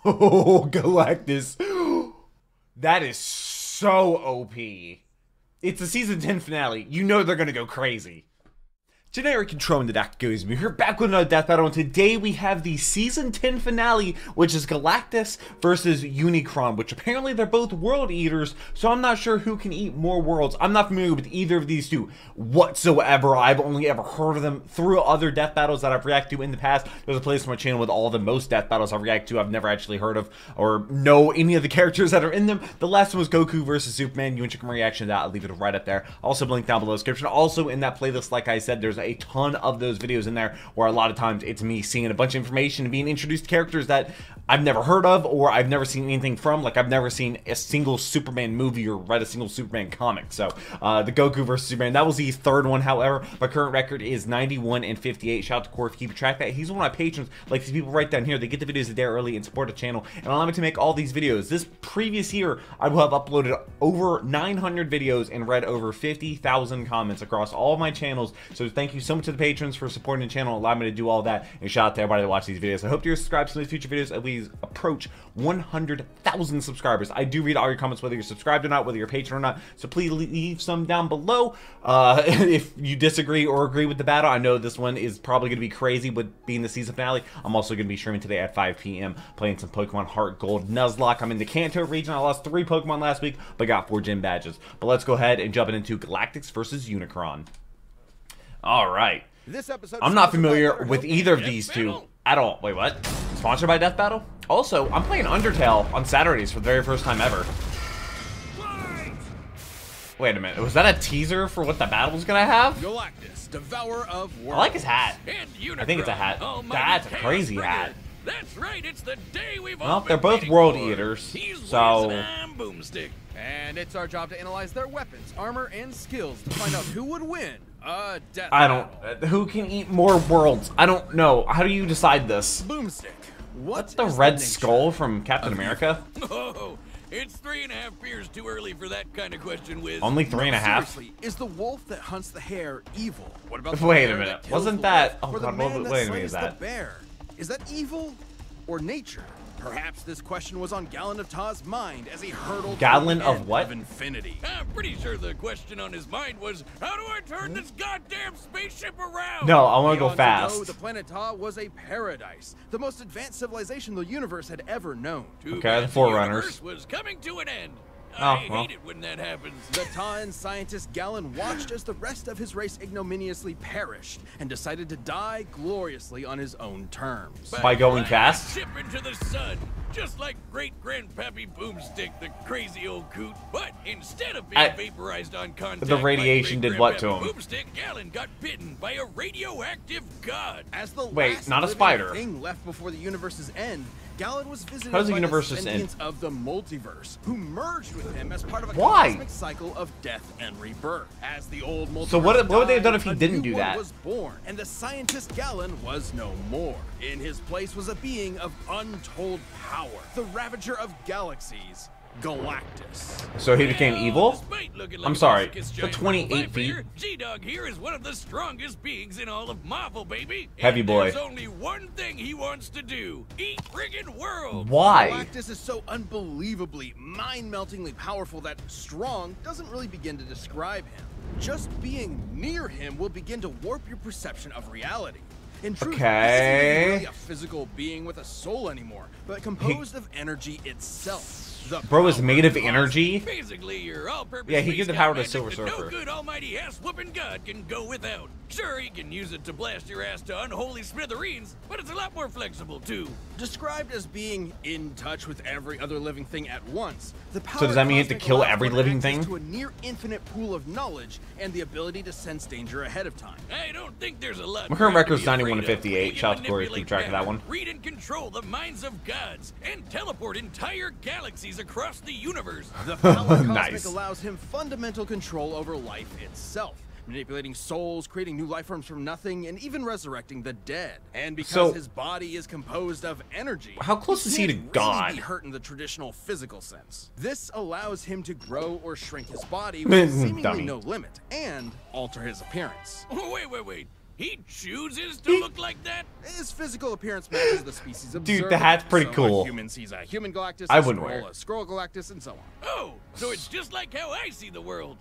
Oh, Galactus. That is so OP. It's the season 10 finale. You know they're gonna go crazy. Generic Control in the Deck goes. We're here back with another Death Battle, and today we have the Season 10 finale, which is Galactus versus Unicron, which apparently they're both world eaters, so I'm not sure who can eat more worlds. I'm not familiar with either of these two whatsoever. I've only ever heard of them through other Death Battles that I've reacted to in the past. There's a place on my channel with all the most Death Battles I've reacted to I've never actually heard of or know any of the characters that are in them. The last one was Goku versus Superman. You want to check my reaction to that, I'll leave it right up there. Also, link down below in the description. Also, in that playlist, like I said, there's a ton of those videos in there where a lot of times it's me seeing a bunch of information and being introduced to characters that I've never heard of or I've never seen anything from. Like, I've never seen a single Superman movie or read a single Superman comic. So the Goku versus Superman, that was the third one. However, my current record is 91-58. Shout out to Corey for keeping track of that. He's one of my patrons. Like these people right down here, they get the videos a day early and support the channel and allow me to make all these videos. This previous year, I will have uploaded over 900 videos and read over 50,000 comments across all of my channels. So thank you so much to the patrons for supporting the channel, allow me to do all that, and shout out to everybody that watch these videos. I hope you're subscribed to these future videos as we approach 100,000 subscribers. I do read all your comments, whether you're subscribed or not, whether you're a patron or not, so please leave some down below if you disagree or agree with the battle. I know this one is probably going to be crazy with being the season finale. I'm also going to be streaming today at 5 p.m. playing some Pokemon Heart Gold Nuzlocke. I'm in the Kanto region. I lost 3 Pokemon last week, but got 4 gym badges. But let's go ahead and jump into Galactus versus Unicron. All right. I'm not familiar with either of these two at all. Wait, what? Sponsored by Death Battle? Also, I'm playing Undertale on Saturdays for the very first time ever. Wait a minute. Was that a teaser for what the battle's gonna have? Galactus, devourer of worlds. I like his hat. I think it's a hat. That's a crazy hat. That's right, it's the day we've all Well, been they're both waiting world for. eaters, He's so... Boomstick. And it's our job to analyze their weapons, armor, and skills to find out who would win. Death I don't... battle. Who can eat more worlds? I don't know. How do you decide this? Boomstick. What's the Red Skull from Captain America? Oh, it's 3.5 beers too early for that kind of question, Wiz. Only 3.5? Seriously, is the wolf that hunts the hare evil? What about the Wait a bear minute. kills Wasn't the that... wolf? Oh Or the god, man that wait a minute, slays is that... the bear? Is that evil or nature? Perhaps this question was on Gallon of Ta's mind as he hurtled Gallon to the of end what? of infinity. I'm pretty sure the question on his mind was, how do I turn this goddamn spaceship around? No, I want to go Eons ago, fast. the planet Ta was a paradise, the most advanced civilization the universe had ever known. Too Okay, bad the Forerunners. universe was coming to an end. Oh, I well. hate it when that happens. The Ta'an scientist Gallon watched as the rest of his race ignominiously perished and decided to die gloriously on his own terms. By going Fly fast? Ship into the sun, just like great-grandpappy Boomstick, the crazy old coot. But instead of being vaporized on contact, The radiation by did what to him? Boomstick, Gallon got bitten by a radioactive god. As the Wait, last not a living spider. thing left before the universe's end, Gallon was visited How does the by universe's the end? descendants of the multiverse, who merged with him as part of a Why? cosmic cycle of death and rebirth. As the old multiverse So what would they have done if he died, a didn't new do one that? was born, and the scientist Gallon was no more. In his place was a being of untold power, the Ravager of Galaxies, Galactus. So he became evil? Despite looking I'm like a sorry, masochist the giant 28 robot feet. figure, G-Dog here is one of the strongest beings in all of Marvel, baby. Heavy And boy. There's only one thing he wants to do: eat friggin' world. Why? Galactus is so unbelievably, mind-meltingly powerful that strong doesn't really begin to describe him. Just being near him will begin to warp your perception of reality. In truth, Okay. this isn't even really a physical being with a soul anymore, but composed of energy itself. The Bro is power made of cosmic. energy? Basically, your all-purpose Yeah, he space gives the god power to magic Silver that Surfer. No good almighty ass-whooping god can go without. Sure, he can use it to blast your ass to unholy smithereens, but it's a lot more flexible too. Described as being in touch with every other living thing at once, the power So does that mean you have to cosmic kill allows every for living access thing? to a near infinite pool of knowledge and the ability to sense danger ahead of time. I don't think there's a lot. My current for him to record's be afraid 91-58. of. He can Shout out to Corey, keep manipulate track of that matter, one. Read and control the minds of gods, and teleport entire galaxies across the universe. The power cosmic Nice. allows him fundamental control over life itself, manipulating souls, creating new life forms from nothing, and even resurrecting the dead. And because So- his body is composed of energy, How close is he to can't God? Really be hurt in the traditional physical sense. This allows him to grow or shrink his body with seemingly Dummy. no limit, and alter his appearance. Wait. He chooses to look like that? His physical appearance matches the species observed. Dude, the hat's pretty So cool. A human sees a human Galactus, I a wouldn't Skrull, wear it. a Skrull Galactus, and so on. Oh, so it's just like how I see the world.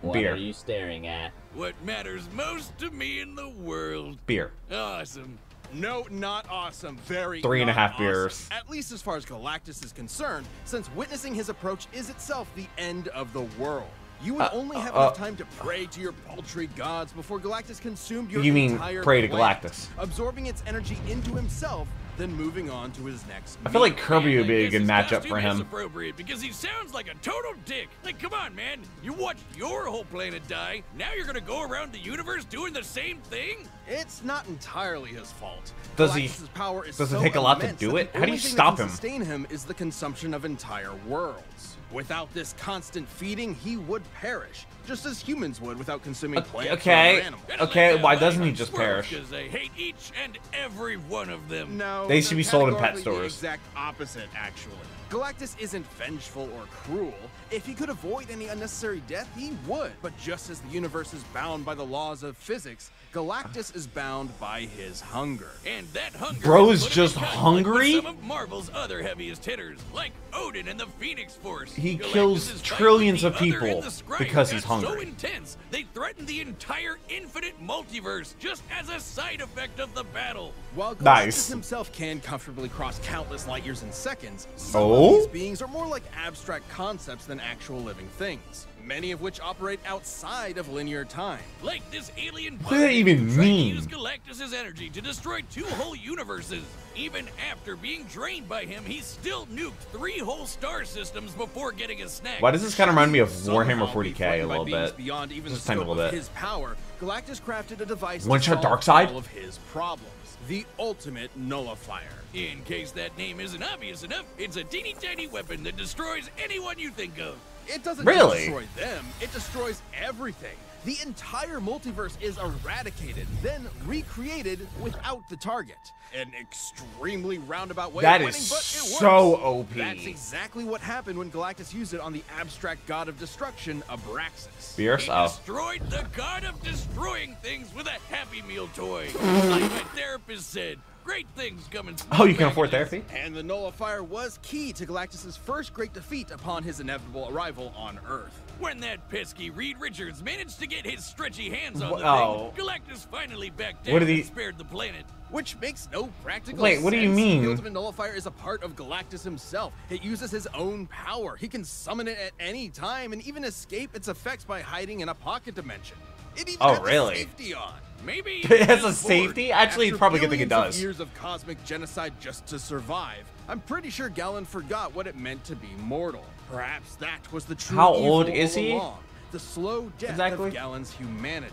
What Beer. are you staring at? What matters most to me in the world. Beer. Awesome. No, not awesome. Very 3.5 not awesome. beers. At least as far as Galactus is concerned, since witnessing his approach is itself the end of the world. You would only have enough time to pray to your paltry gods before Galactus consumed your You mean entire pray to planet, Galactus. absorbing its energy into himself, then moving on to his next I feel like Kirby Man, would be I a guess good his matchup costume for is him. appropriate because he sounds like a total dick. Like, come on, man. You watched your whole planet die. Now you're gonna go around the universe doing the same thing? It's not entirely his fault. Does he- Galactus's power is does it so take a lot to immense do that it? the How do only you thing stop that him? can sustain him is the consumption of entire worlds. Without this constant feeding, he would perish, just as humans would without consuming plants okay. or other animals. Okay, why doesn't he just perish? Because I hate each and every one of them. No, They should be sold in pet categorically stores. The exact opposite, actually. Galactus isn't vengeful or cruel. If he could avoid any unnecessary death, he would. But just as the universe is bound by the laws of physics, Galactus is bound by his hunger. And that hunger Bro's put him in just conflict hungry? with some of Marvel's other heaviest hitters, like Odin and the Phoenix Force. He Galactus's kills fight trillions with of the Other people and the Scryer because he's got So hungry. intense, they threatened the entire infinite multiverse just as a side effect of the battle. While Galactus Nice. himself can comfortably cross countless light years in seconds, some Oh? of these beings are more like abstract concepts than actual living things, many of which operate outside of linear time. Like this alien What does that bug even who tried to mean? use Galactus's energy to destroy 2 whole universes. Even after being drained by him, he still nuked 3 whole star systems before getting a snack. Why does this kind of remind me of Somehow Warhammer be 40k a threatened by little beings bit? Beyond even Just the a tiny scope little of bit. his power, Galactus crafted a device One to shot solve Darkseid? all of his problems. The ultimate nullifier. In case that name isn't obvious enough, it's a teeny tiny weapon that destroys anyone you think of. It doesn't Really? just destroy them, it destroys everything. The entire multiverse is eradicated, then recreated without the target. An extremely roundabout way That of is winning, but it works. so OP. That's exactly what happened when Galactus used it on the abstract god of destruction, Abraxas. Beers? He Oh. destroyed the god of destroying things with a Happy Meal toy. Like my therapist said, great things come in small Oh, you can afford packages. therapy? And the nullifier was key to Galactus' first great defeat upon his inevitable arrival on Earth. When that pesky Reed Richards managed to get his stretchy hands on the Oh. thing, Galactus finally backed What down did he- and spared the planet. Which makes no practical Wait, sense. what do you mean? The ultimate nullifier is a part of Galactus himself. It uses his own power. He can summon it at any time and even escape its effects by hiding in a pocket dimension. It even Oh, has a really? safety on. Maybe It has a he's bored. safety? Actually, it's After probably a good thing it billions of does. years of cosmic genocide just to survive, I'm pretty sure Galen forgot what it meant to be mortal. Perhaps that was the true How evil old all is he? along, the slow death Exactly. of Galen's humanity.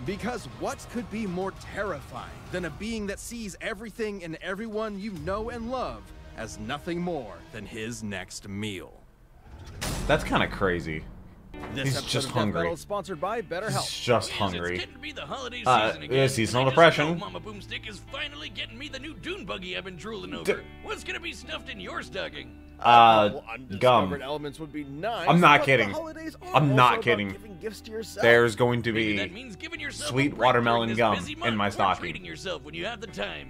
Because what could be more terrifying than a being that sees everything and everyone you know and love as nothing more than his next meal? That's kind of crazy. This He's episode just of Death hungry. Battle is sponsored by BetterHelp. He's just Yes, hungry. It's getting to be the holiday Uh, season yeah, again. seasonal and I just depression. know Mama Boomstick is finally getting me the new Dune buggy I've been drooling over. What's gonna be stuffed in your stocking? Well, Gum. undiscovered elements would be nice. I'm not but kidding. The holidays are I'm not also about kidding. giving gifts to yourself. There's going to Maybe that be means giving yourself sweet a break watermelon during this gum busy in month, my or stocking. treating yourself when you have the time.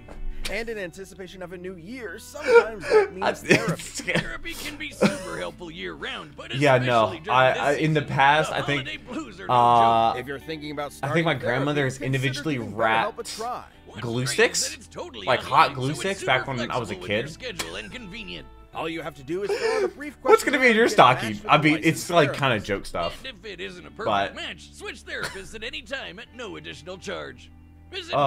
And in anticipation of a new year, sometimes that means therapy. Therapy can be super helpful year round, but Yeah, especially no. during I this in the season, past, the I think, holiday blues are no joke. If you're thinking about I think my starting grandmother therapy, has consider individually giving BetterHelp a wrapped try. What's glue great is sticks? that it's totally Like hot online, glue so it's sticks super back when I was a flexible with your kid? schedule and convenient. All you have to do is fill out a brief What's gonna be in your questionnaire and get stocking? matched with I a mean, it's licensed like kind of therapist. joke stuff. And if it isn't a perfect But- match, switch therapists at any time at no additional charge. Visit Oh,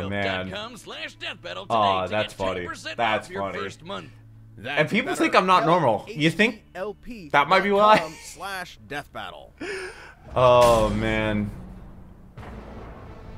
BetterHelp.com/deathbattle today Oh, to that's get funny. 10% That's off your funny. first month. That's And people think I'm not normal. You think that might be why? BetterHelp.com/deathbattle. Oh man.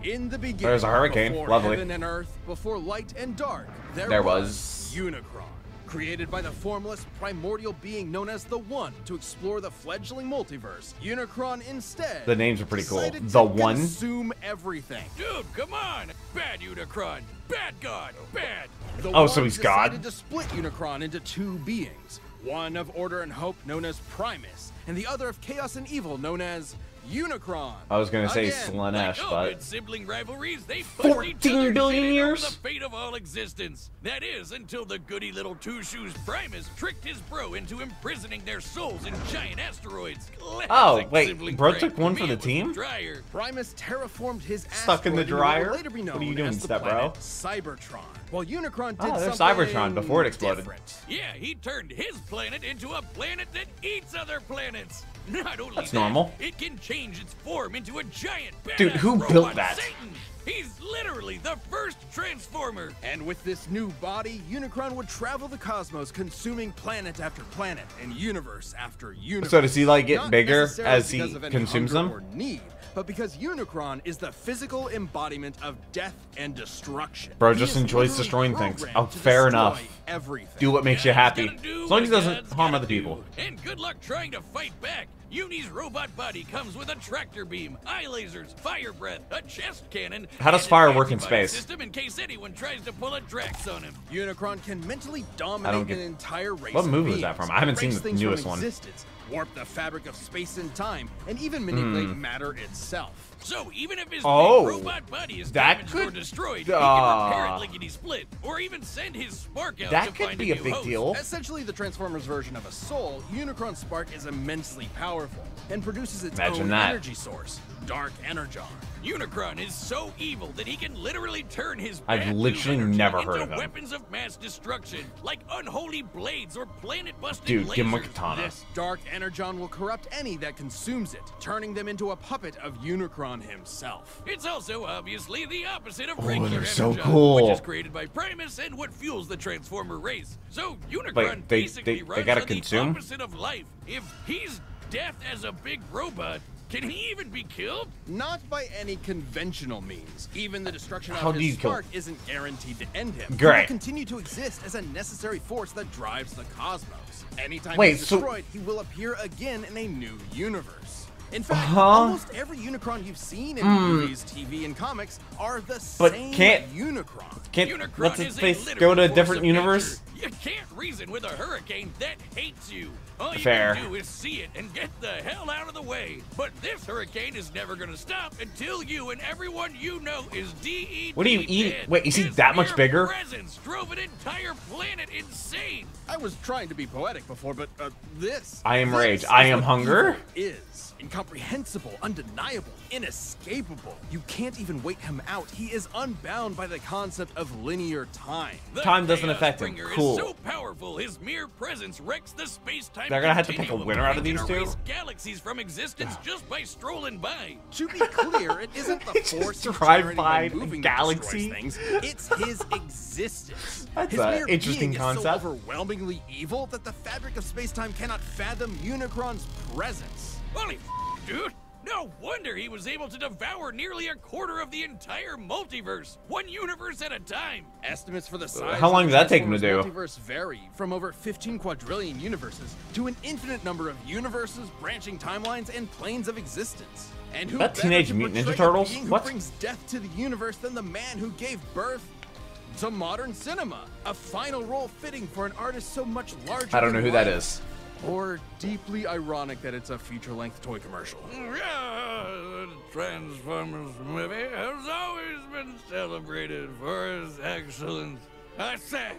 In the beginning, There's a hurricane. before Lovely. heaven and earth, before light and dark, There there was- Unicron, created by the formless primordial being known as the One to explore the fledgling multiverse. Unicron instead. The names are pretty cool. decided The to One? Consume everything. Dude, come on! Bad Unicron! Bad God! Bad! The Oh, so One he's God? decided to split Unicron into 2 beings. One of order and hope known as Primus, and the other of chaos and evil known as Unicron. I was gonna say Again. Slanesh, Like but good sibling rivalries, they 14 billion years? The fate of all existence. That is, until the goody little Two Shoes Primus tricked his bro into imprisoning their souls in giant asteroids. Classic oh wait, sibling bro prank. took one for Me, the it was team. Dryer. Primus terraformed his Stuck in the asteroid dryer? what will later be known What are you doing, as the step bro? planet Cybertron. While Unicron did Oh, there's something Cybertron before it exploded. different. Yeah, he turned his planet into a planet that eats other planets. Not only That's that, normal. it can change its form into a giant Dude, badass who robot built that? Satan. He's literally the first Transformer. And with this new body, Unicron would travel the cosmos, consuming planet after planet and universe after universe. So does he like get Not bigger necessarily as he because of any consumes hunger them? or need, but because Unicron is the physical embodiment of death and destruction. Bro He just is enjoys literally destroying things. programmed Oh, to fair destroy enough. Everything. Do what makes you happy. Gotta do As long as he what doesn't God's harm gotta other people. do. And good luck trying to fight back. Uni's robot body comes with a tractor beam, eye lasers, fire breath, a chest cannon. How does and fire an work in antibody space? System in case anyone tries to pull a Drax on him. Unicron can mentally I don't dominate get- an entire race. What of movie was beings, that from? I haven't seen erase the things from newest one. existence, warp the fabric of space and time, and even manipulate matter itself. So even if his Oh, big robot body is that damaged could- or destroyed, he can repair it uh, lickety split, or even send his spark out That to could find be a new big host. deal. Essentially the Transformers version of a soul, Unicron's spark is immensely powerful and produces its Imagine own that. energy source, Dark Energon. Unicron is so evil that he can literally turn his I've bad literally noob energy never into heard of him. weapons of mass destruction, like unholy blades or planet-busting Dude, lasers. give him a katana. This Dark Energon will corrupt any that consumes it, turning them into a puppet of Unicron himself. It's also obviously the opposite of Oh, regular they're so Energon, cool. which is created by Primus and what fuels the Transformer race. So Unicron Wait, they basically runs gotta on consume? the opposite of life. If he's death as a big robot, can he even be killed? Not by any conventional means. Even the destruction How of do his you kill- spark isn't guaranteed to end him. He Great. will continue to exist as a necessary force that drives the cosmos. Anytime Wait, he's so- destroyed, he will appear again in a new universe. In fact, Uh-huh. almost every Unicron you've seen in movies, TV, and comics are the But same can't- Unicron. Can't Unicron what's is his a face literal go to a force different of universe? nature. You can't reason with a hurricane that hates you. All you Fair. can do is see it and get the hell out of the way. But this hurricane is never gonna stop until you and everyone you know is DED. What are you eating? dead. Wait, is he His that much mere bigger? Presence drove an entire planet insane. I was trying to be poetic before, but this. I am this rage. is I am what hunger? evil is incomprehensible, undeniable, inescapable. You can't even wait him out. He is unbound by the concept of linear time. The Time doesn't Chaos affect him. Bringer Cool. Is so powerful, his mere presence wrecks the space-time. They're gonna have to pick a continuum winner out of and these can two? erase galaxies from existence just by strolling by. To be clear, it isn't the Just force he's drive generating by a moving galaxy? that destroys things. It's his existence. That's his a mere interesting being concept. is so overwhelmingly evil that the fabric of space-time cannot fathom Unicron's presence. Holy dude! No wonder he was able to devour nearly a quarter of the entire multiverse, one universe at a time. Estimates for the size How long of did the that take him to Transformers multiverse vary, from over 15 quadrillion universes to an infinite number of universes, branching timelines, and planes of existence. And who That better Teenage to Mutant Ninja portray a Turtles? being who What? brings death to the universe than the man who gave birth to modern cinema? A final role fitting for an artist so much larger. I don't know than who that life. is. Or deeply ironic that it's a feature-length toy commercial. The Transformers movie has always been celebrated for its excellence. I say.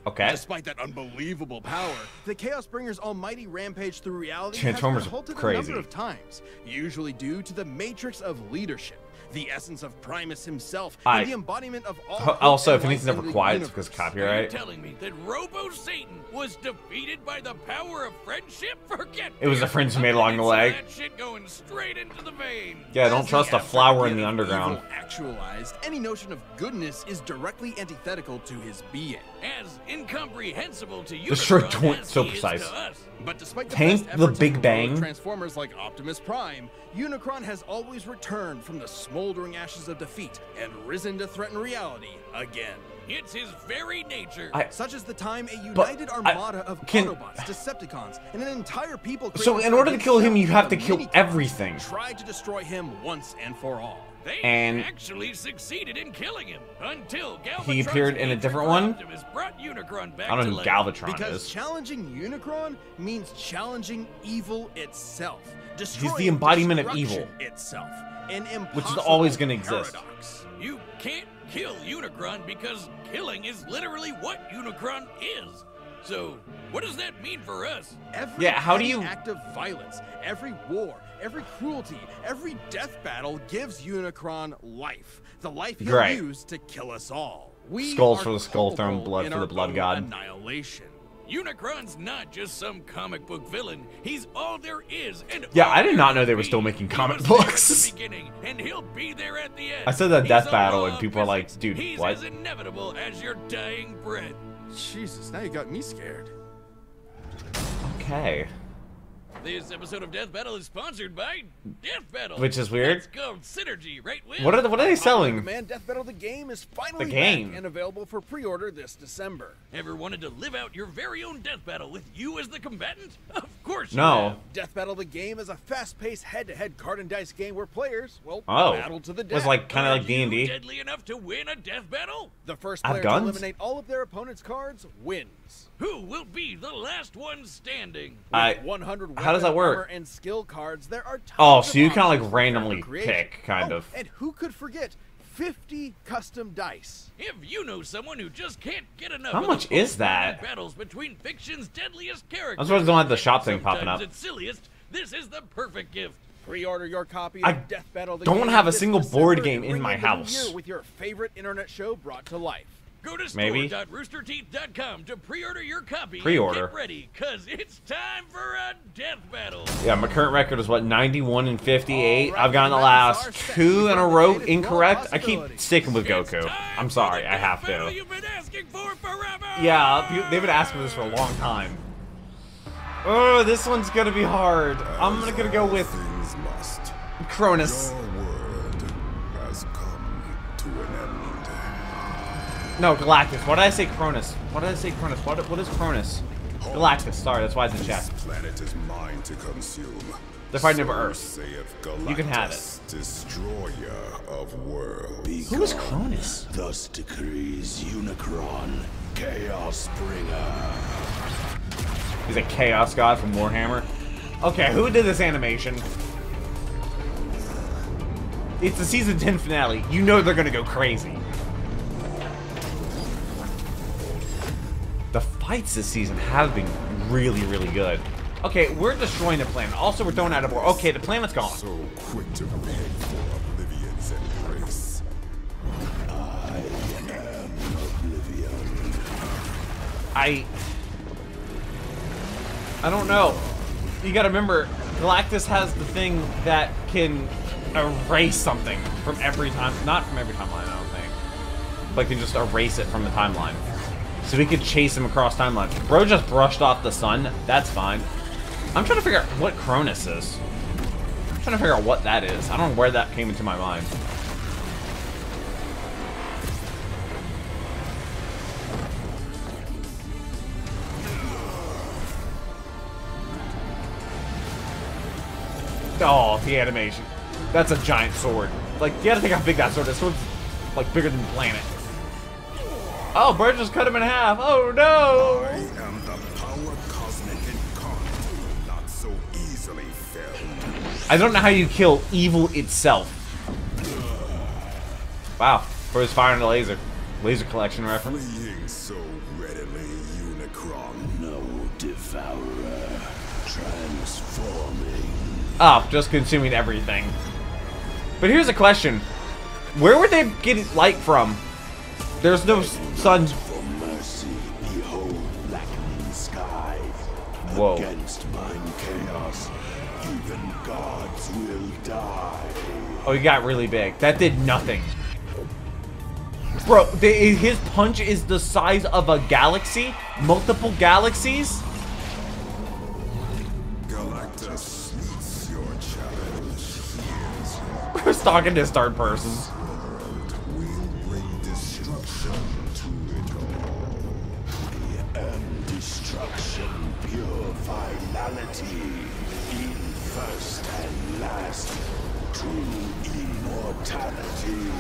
Okay. Despite that unbelievable power, the Chaos Bringer's almighty rampage through reality Transformers has been halted crazy. a number of times, usually due to the matrix of leadership, the essence of Primus himself, and the embodiment of all. hope Also, and if anything's life ever in the quiet, it's universe. because Are you copyright. telling me that Robo Satan was defeated by the power of friendship? Forget It was the beer. friends he made along the way. That shit going straight into the vein. Yeah, don't As trust the a flower in effort the of underground. evil actualized, any notion of goodness is directly antithetical to his being. As incomprehensible to you Destroy as so he is precise. to us. But despite the Tank best the efforts Big of heroic Bang? Transformers like Optimus Prime, Unicron has always returned from the smoldering ashes of defeat and risen to threaten reality again. It's his very nature. Such as the time a united armada of Autobots, Decepticons, and an entire people. So in order to kill him, you have to kill everything. Tried to destroy him once and for all. They And actually succeeded in killing him until Galvatron. he appeared in a different one? Optimus brought Unicron back I don't to know who life. Galvatron Because is. challenging Unicron means challenging evil itself. Destroying the embodiment of destruction evil. itself. An impossible Which is always gonna exist. Paradox. You can't kill Unicron because killing is literally what Unicron is. So, what does that mean for us? Every Yeah, how do petty you- act of violence, every war, every cruelty, every death battle gives Unicron life. The life he'll Right. use to kill us all. We Skulls are for the skull throne, culpable blood in for the our blood own god. Annihilation. Unicron's not just some comic book villain. He's all there is, and Yeah, all I did there not know will they were be. still making He comic was there at books. the beginning, and he'll be there at the end. I said that He's death a battle, law and of people are like, physics. dude, He's what? as inevitable as your dying breath. Jesus, now you got me scared. Okay. This episode of Death Battle is sponsored by Death Battle, Which is weird. It's called Synergy, right? Will? What are they selling? Man, Death Battle the game is finally The game. back and available for pre-order this December. Ever wanted to live out your very own death battle with you as the combatant? Of course you No. have. Death Battle the game is a fast-paced head-to-head card and dice game where players, well, Oh. battle to the It death. was like kind of Are like you D&D. deadly enough to win a death battle? The first I have player to guns? eliminate all of their opponent's cards wins. Who will be the last one standing? With 100 how does that weapon, work? armor, and skill cards, there are tons Oh, of so you kinda, like, options for randomly character creation. pick, kind Oh, of. And who could forget 50 custom dice? If you know someone who just can't get enough How of much the is that? battles between fiction's deadliest characters, I'm surprised they don't have the shop thing popping sometimes up. its silliest, this is the perfect gift. Pre-order your copy I of Death Battle the don't game have a this single December board and game in bring my in the new house. year with your favorite internet show brought to life. Go to Maybe. store.roosterteeth.com to pre-order your copy. Pre-order. And get ready, cause it's time for a death battle. Yeah, my current record is what, 91 and 58. All right, I've gotten the rounds last are set. 2 in a We've row eliminated incorrect. all I keep possibilities. sticking with It's Goku. time I'm for sorry, the I have death battle to. You've been asking for forever. Yeah, they've been asking for this for a long time. Oh, this one's gonna be hard. I'm gonna go with Things must. Cronus. Your world has come to an end. No, Galactus. Why did I say Cronus? Why did I say Cronus? What is Cronus? Galactus. Sorry, that's why it's in chat. This planet is mine to consume. They're fighting over So Earth. saith Galactus, You can have it. Destroyer of worlds. Who is Cronus? Thus decrees Unicron, Chaos Bringer. He's a Chaos God from Warhammer. Okay, who did this animation? It's the season 10 finale. You know they're gonna go crazy. The fights this season have been really, really good. Okay, we're destroying the planet. Also, we're throwing out a board. Okay, the planet's gone. So quick to beg for Oblivion's embrace. I don't know. You gotta remember, Galactus has the thing that can erase something from every time. Not from every timeline, I don't think. But can just erase it from the timeline. So we could chase him across timelines. Bro just brushed off the sun. That's fine. I'm trying to figure out what Cronus is. I'm trying to figure out what that is. I don't know where that came into my mind. Oh, the animation. That's a giant sword. Like, you gotta think how big that sword is. Sword's, like, bigger than the planet. Oh, Bird just cut him in half. Oh, no! I am the power cosmic incarnate, not so easily felled. I don't know how you kill evil itself. Wow. Bird's firing a laser. Laser collection reference. Fleeing so readily, Unicron. No devourer, transforming. Oh, just consuming everything. But here's a question. Where would they get light from? There's no sun. For mercy, behold blackening sky. Whoa. Against mine chaos, even gods will die. Oh, he got really big. That did nothing. Bro, his punch is the size of a galaxy? Multiple galaxies? Galactus meets your challenge. We're talking this third person. We'll bring destruction to pure finality. In first and last, true immortality.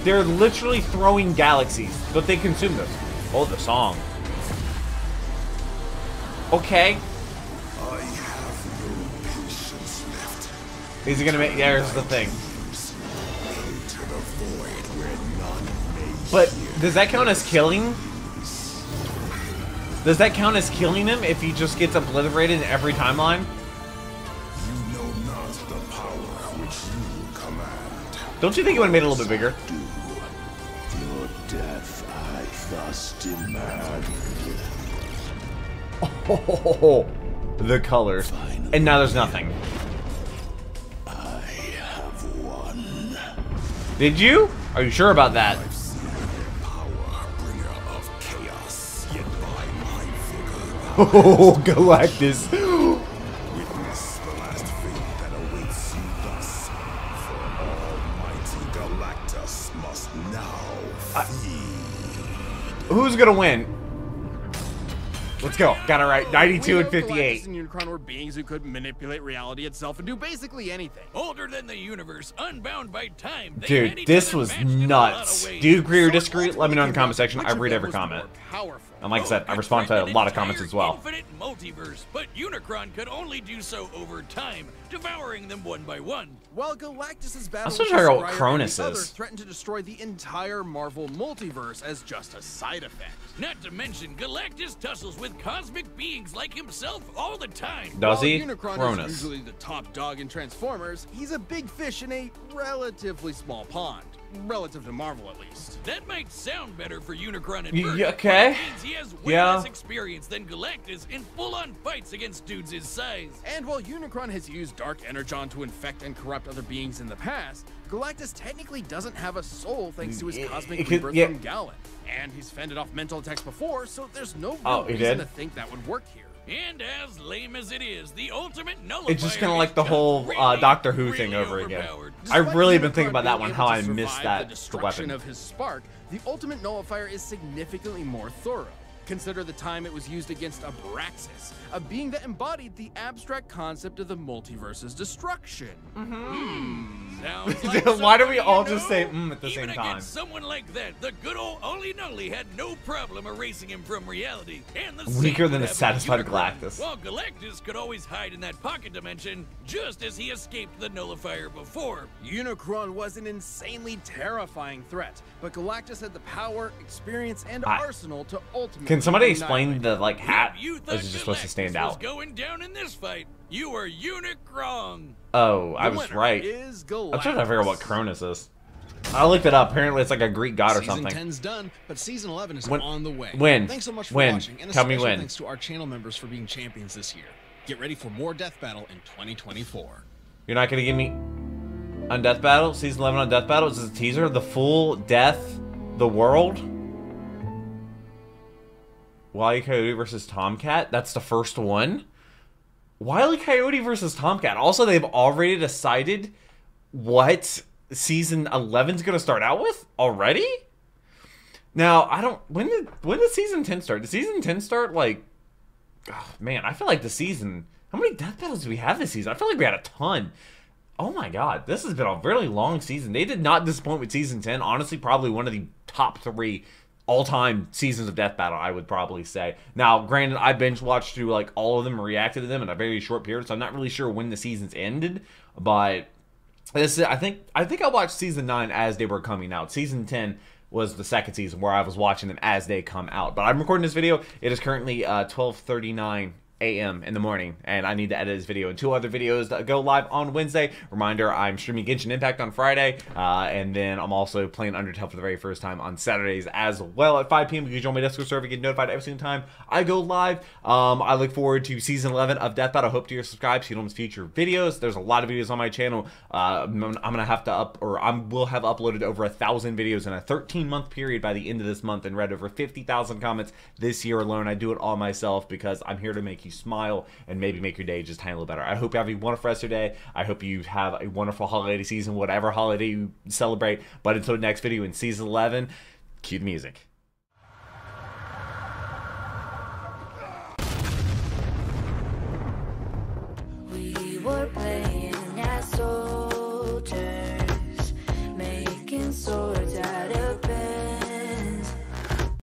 They're literally throwing galaxies, but they consume those. Oh, the song. Okay. I have no patience left. Is he gonna make? There's the thing. Into the void where none may But does that count as killing? Does that count as killing him if he just gets obliterated in every timeline? You know not the power which you command. Don't you think it would have made it a little bit bigger? Your death I thus demand. Oh, the colors. And now there's nothing. I have won. Did you? Are you sure about that? I've seen the power bringer of chaos, yet by my vigor Oh, Galactus. witness the last fate that awaits you thus. For Almighty Galactus must now feed. Who's gonna win? Let's go. Got it right. 92 and We know 58. Galactus and Unicron were beings who could manipulate reality itself and do basically anything. Older than the universe, unbound by time. They had Dude, each this other was matched in a lot of nuts. ways. Do you agree or So disagree? Let me know in the comment ultimately, section. which I of read them every was the comment. more powerful? And like I said, I Both respond to a could lot of threaten comments an as well. Infinite multiverse, but Unicron could only do so over time, devouring them one by one. While Galactus's battle I'm still with trying to figure out what Skryre and Cronus the others is. threatened to destroy the entire Marvel multiverse as just a side effect. Not to mention, Galactus tussles with cosmic beings like himself all the time. Does While he? Unicron Cronus. is usually the top dog in Transformers, he's a big fish in a relatively small pond. Relative to Marvel, at least. That might sound better for Unicron at Y- first, okay. but it means he has way Yeah. less experience than Galactus in full-on fights against dudes his size. And while Unicron has used Dark Energon to infect and corrupt other beings in the past, Galactus technically doesn't have a soul thanks to his cosmic could- rebirth yeah. from Galen. And he's fended off mental attacks before, so there's no real Oh, he reason did? to think that would work here. And as lame as it is, the ultimate nullifier It's just kind of is like the whole really, Doctor Who really thing over again. overpowered. I've Despite really been Unicron thinking about that being one, able how to I missed survive that the the destruction weapon. of his spark, the ultimate nullifier is significantly more thorough. Consider the time it was used against Abraxas, a being that embodied the abstract concept of the multiverse's destruction. Sounds like Why do we somebody all you just know? say at the Even same time? against someone like that, the good old Ollie Nolly had no problem erasing him from reality. And the Weaker same than would a happen to satisfied Unicron. Galactus. While Galactus could always hide in that pocket dimension, just as he escaped the nullifier before. Unicron was an insanely terrifying threat, but Galactus had the power, experience, and I- arsenal to ultimately Can somebody annihilate explain him. the like hat? You Or thought is it just supposed to stand Galactus was out? going down in this fight. You were Unicron. Oh, I The was winner right. is I'm trying to figure out what Galactus. Cronus is. I looked it up. Apparently, it's like a Greek god or Season something. 10's done, but Season 11 is When- on the way. when? Thanks so much for When? watching, and a Tell me special when. thanks to our channel members for being champions this year. Get ready for more Death Battle in 2024. You're not gonna give me on Death Battle? Season 11 on Death Battle? Is this a teaser? The full Death, the world? Wile E. Coyote versus Tomcat? That's the first one? Wile E. Coyote versus Tomcat. Also, they've already decided what Season 11's gonna start out with? Already? Now, I don't... When did Season 10 start? Did Season 10 start, like... Oh, man, I feel like the season... How many Death Battles do we have this season? I feel like we had a ton. Oh my god, this has been a really long season. They did not disappoint with Season 10. Honestly, probably one of the top 3 all-time seasons of Death Battle, I would probably say. Now, granted, I binge-watched through, like, all of them and reacted to them in a very short period, so I'm not really sure when the seasons ended, but... This, I think I watched Season 9 as they were coming out. Season 10 was the second season where I was watching them as they come out. But I'm recording this video. It is currently 12:39 a.m. in the morning, and I need to edit this video and 2 other videos that go live on Wednesday. Reminder, I'm streaming Genshin Impact on Friday, and then I'm also playing Undertale for the very first time on Saturdays as well at 5 p.m. You can join my Discord server, get notified every single time I go live. I look forward to Season 11 of Death Battle. I hope you're subscribed so you don't miss future videos. There's a lot of videos on my channel. I'm gonna have to I will have uploaded over 1,000 videos in a 13-month period by the end of this month and read over 50,000 comments this year alone. I do it all myself because I'm here to make you smile and maybe make your day just a tiny little better. I hope you have a wonderful rest of your day. I hope you have a wonderful holiday season, whatever holiday you celebrate. But until the next video in Season 11, cue the music. foreplay.